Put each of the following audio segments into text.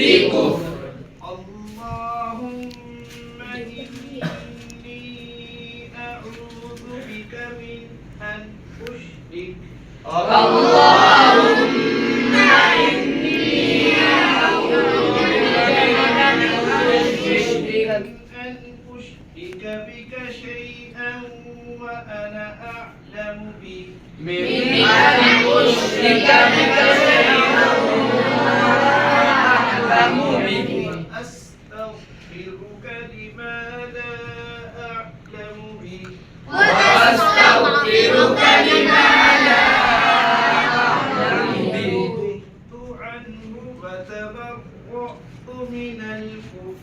بكفر. اللهم إني أعوذ بك من أن أشرك اللهم إني أعوذ بك أن أشرك بك شيئا وأنا أعلم به من أن أشرك بك شيئا أعلم به وأستغفرك لما لا أعلم به وأستغفرك لما لا أعلم به تبت عنه وتبرأت من الكفر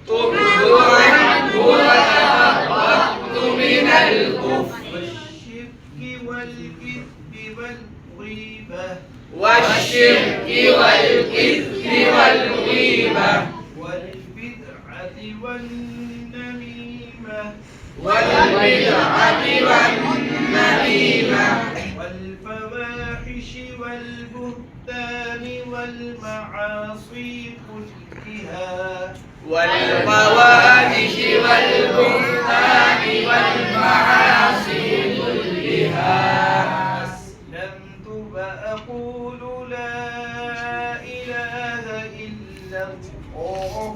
تبت عنه وتبرأت من الكفر والشرك والكذب والغيبة والشرك والبدعة والنميمة والفواحش والبهتان والمعاصي كلها والفواحش والبهتان والمعاصي كلها أسلمت وأقول لا إله إلا الله